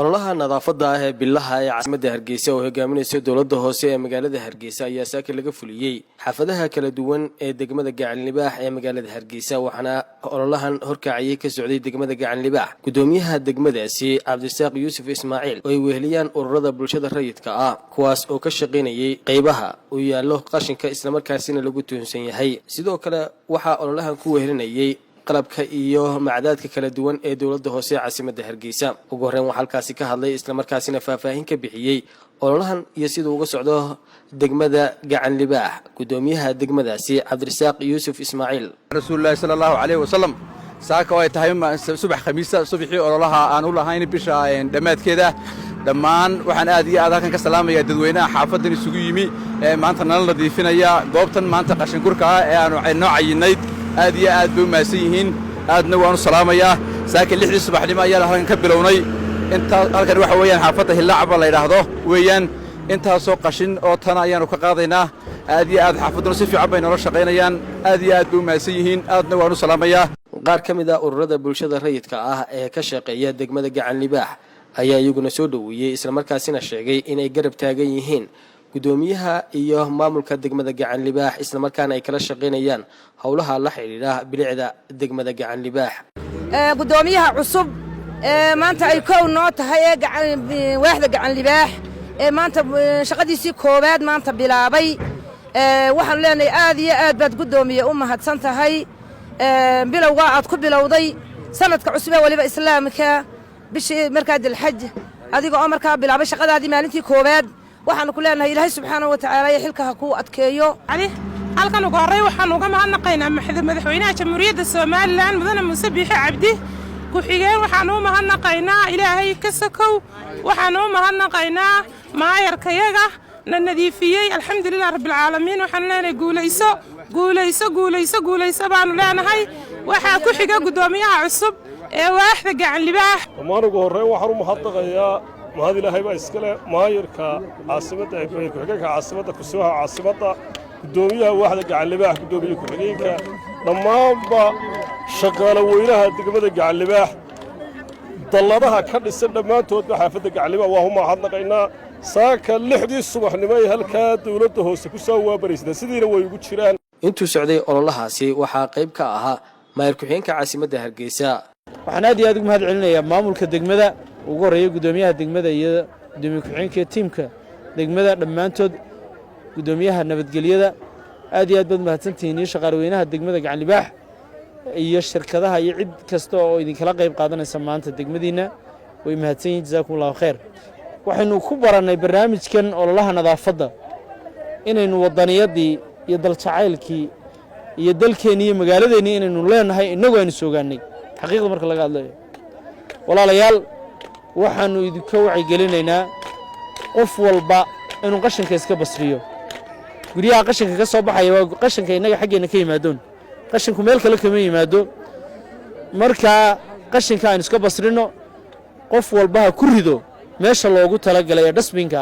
ololaha nadaafadda ah ee billaha ee caasimadda Hargeysa oo hogaaminaysa dowladda hoose ee magaalada Hargeysa ayaa saaka laga fuliyay xaafadaha kala duwan ee degmada Gacanlibaax ee magaalada Hargeysa waxaana ololahan horkacayay ka socday degmada Gacanlibaax gudoomiyaha degmadaasi Cabdisaaq Yuusuf Ismaaciil oo ay weheliyaan ururada bulshada rayidka ah kuwaas oo ka shaqeynayay qaybaha uu yaalo qashinka isla markaasina lagu tuhunsan yahay sidoo kale waxa ololahan ku wehelinayay qalabka iyo macdaadka kala duwan ee dowladda hoose caasimadda Hargeysa ugu horreyn waxa halkaasi ka hadlay isla markaasina faahfaahin ka bixiyay ololahan iyo sida uu uga socdo degmada Gacanlibaax gudoomiyaha degmadaasi Cabdisaaq Yuusuf Ismaaciil rasuulullaahi sallallahu alayhi wasallam saaka ay tahay subax khamiisa subaxii ololaha aan u lahayn bisha dhamaadkeeda dhammaan waxaan aad iyo aad halkan ka salaamayaa dadweynaha xaafadan isugu yimi ee maanta nala nadiifinaya goobtan maanta qashin gurka ah ee aanu noocaynayd aad iyo aad bay u mahadsan yihiin aadna waanu salaamayaa saaka 6 subaxnimo ayaa halkan ka bilownay inta halkan waxa weeyaan xaafadda Hilaacba la yiraahdo weeyaan intaasoo qashin oo tan ayaanu ka qaadaynaa aad iyo aad xaafaduna si fiican bay nolol shaqeynayaan aad iyo aad bay u mahadsan yihiin aadna waanu salaamayaa qaar ka mid ah ururada bulshada rayidka ah ee ka shaqeeya degmada Gacanlibaax ayaa iyaguna soo dhaweeyay isla markaasina sheegay inay garab taagan yihiin gudoomiyaha iyo maamulka degmada Gacanlibaax isla markaana ay kala shaqeynayaan hawlaha la xiriira bilicda degmada Gacanlibaax gudoomiyaha cusub maanta ay koow noo tahay waaxda Gacanlibaax maanta shaqadiisii koobaad maanta bilaabay waxaan leenahay aad iyo aad baad gudoomiye u mahadsan tahay bilowga aad ku bilowday sanadka cusub ee waliba islaamka bishii markaa dilxaj adiga oo markaa bilaabay shaqadaadii maalintii koobaad waxaan ku leenahay ilaahay subxaanahu wa ta'aala xilka ha ku adkeeyo halkan ugu horreey waxaan uga mahadnaqaynaa madaxweynaha jamhuuriyadda Soomaaliland mudane Muuse Biixi Cabdi ku xigeen waxaan u mahadnaqaynaa ilaahay ka sakow waxaan u mahadnaqaynaa maayarkayaga nadiifiyay alxamdulillaah rabbil caalamiin waxaan leenahay guulayso baanu leenahay waxa ku xiga gudoomiyaha cusub ee waaxda Gacanlibaax dhammaan ugu horreey waxaan u mahadnaqayaa mahad ilaahay baa iskale maayarka caasimadda ee ku-xigeenka caasimadda kusuuha caasimadda gudoomiyaha waaxda Gacanlibaax gudoomiyaha ku-xigeenka dhammaanba shaqaale weynaha degmada Gacanlibaax dalladaha ka dhisan dhammaantoodba xaafadda Gacanlibaax waa u mahadnaqaynaa saaka 6 subaxnimo ay halkaa dowladda hoose ku soo waabareysay sidiina way ugu jiraan intuu socday ololahaasi waxaa qayb ka ahaa maayar ku-xigeenka caasimadda Hargeysa waxaan aad iyo aad ugu mahad celinayaa maamulka degmada ugu horeeya gudoomiyaha degmada iyo gudoomiye ku-xigeenka tiimka degmada dhammaantood gudoomiyaha nabadgelyada aad iyo aad baad mahadsantihiin shaqaaleynaha degmada Gacanlibaax iyo shirkadaha iyo cid kasta oo idin kala qayb qaadanaysa maanta degmadiina way mahadsan yihiin jazaakumullahu khayr waxaynu ku baranay barnaamijkan ololaha nadaafadda inaynu wadaniyadii iyo daljacaylkii iyo dalkeena iyo magaaladeena inaynu leenahay inagu aynu soogaanay xaqiiqda marka laga hadlayo walaalayaal waxaanu idinka wacyi gelinaynaa qof walba inuu qashinka iska basriyo guriyaha qashinka ka soo baxaya waa qashinka inaga xaggeena ka yimaadon qashinku meel kale kama yimaado marka qashinka aan iska basrino qof walba ku rido meesha loogu talagalay ee dustbinka